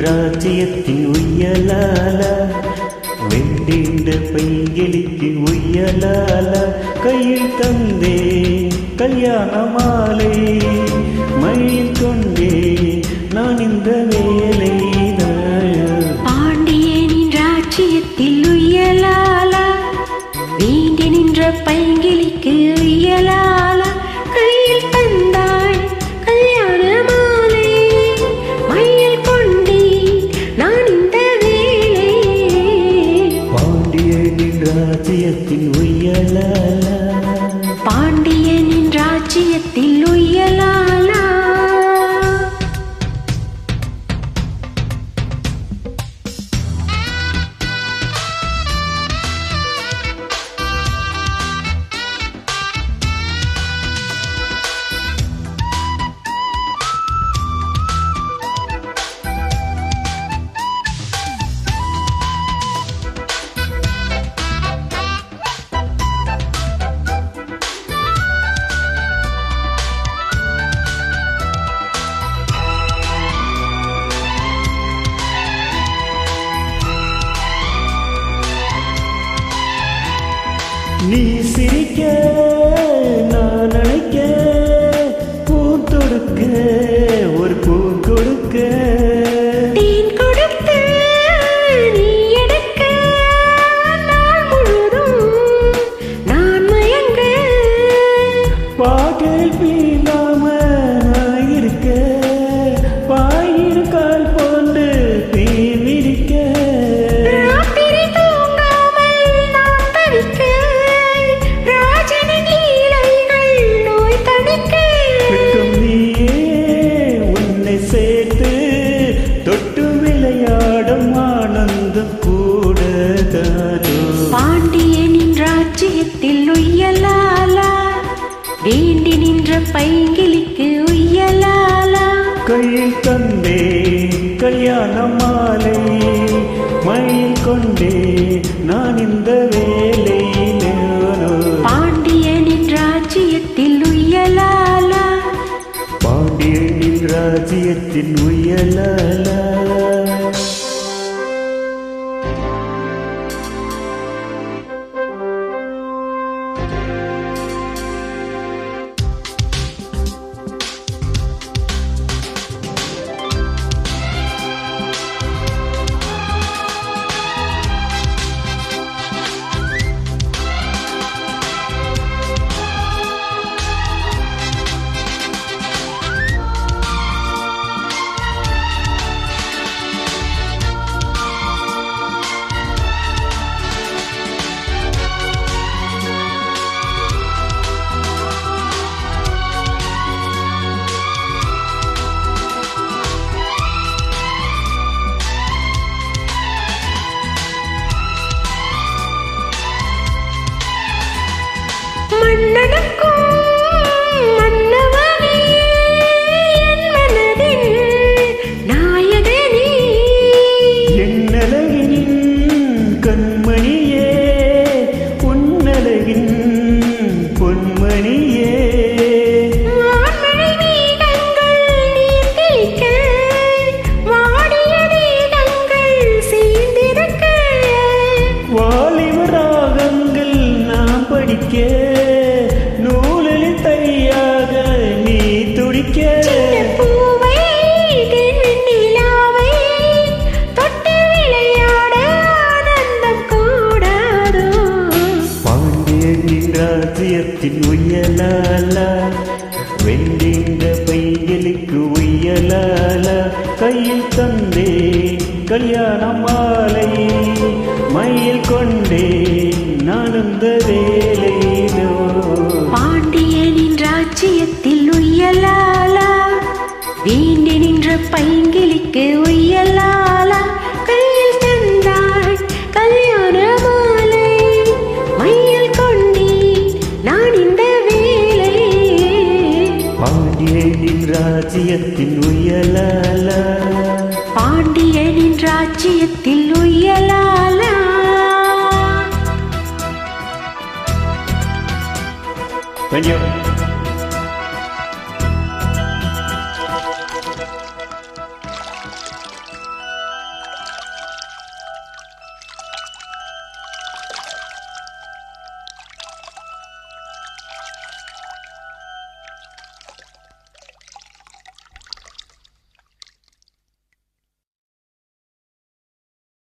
ராஜ்யத்தின் உய்யலால வெண்டின்ற பைங்கிலிக்கு உய்யலால கையில் தந்தே கல்யாண மாலை மயில் கொண்டே நான் இந்த வேலை பாண்டியனின் ராஜ்யத்தில் உய்யலால வேண்டி நின்ற பைங்கிலிக்கு உய்யலால கையில் தந்தாய் கல்யாண மாலை மயில் கொண்டே நான் இந்த வேலை பாண்டியனின் ராஜ்யத்தின் உய்யலால பாண்டியனின் ராஜ்யத்தில் உய்யலாலா நீ சிரிக்க நான் நினைக்க பூ தொடுக்க ஒரு பூ கொடுக்க தேன் கொடுத்து நீ எடுக்க நாள் முழுதும் நான் மயங்க பாட்டில் பீங்காம நான் இருக்க பாயின் கால் போன்று தீ மிதிக்க ராத்திரி தூங்காமல் நான் தவிக்க ராஜனின் லீலைகள் நோய் தணிக்க வெட்கம் நீயே உன்னை சேர்த்து தொட்டு விளையாடும் ஆனந்தம் கூட தானோ பாண்டியனின் ராஜ்யத்தில் உய்யலாலா வேண்டி நின்ற பைங்கிலிக்கு உய்யலாலா கையில் தந்தே கல்யாண மாலை மயில் கொண்டே நான் இந்த வேலை பாண்டியனின் ராஜ்யத்தில் உய்யலாலா பாண்டியனின் ராஜ்யத்தின் உயலாலா மன்னனுக்கும் மன்னவனே என் மனதின் நாயகனே என்னழகின் கண்மணியே உன்னழகின் பொன்மணியே வான்மழை மேகங்கள் நீர் தெளிக்க வாடிய தேகங்கள் சேர்ந்திருக்க வாலிப ராகங்கள் நாம் படிக்க நூலில் தையாக நீ துடிக்க பூவை நிலாவை தொட்டு விளையாட ஆனந்தம் கூடாதோ பாண்டியனின் ராஜ்யத்தின் உயலாலா வெண்டின்ற பையலுக்கு உயலாலா கையில் தந்தே கல்யாண மாலை மயில் கொண்டே நான் இந்த வேலையிலோ பாண்டியனின் ராஜ்யத்தில் உய்யலாலா வேண்டி நின்ற பைங்கிலிக்கு உய்யலாலா கையில் தந்தாய் கல்யாண மாலை மயில் கொண்டே நான் இந்த வேலை பாண்டியனின் ராஜ்யத்தின் உயலாலா பாண்டியனின் ராஜ்யத்தில் உய்யலாலா Thank you.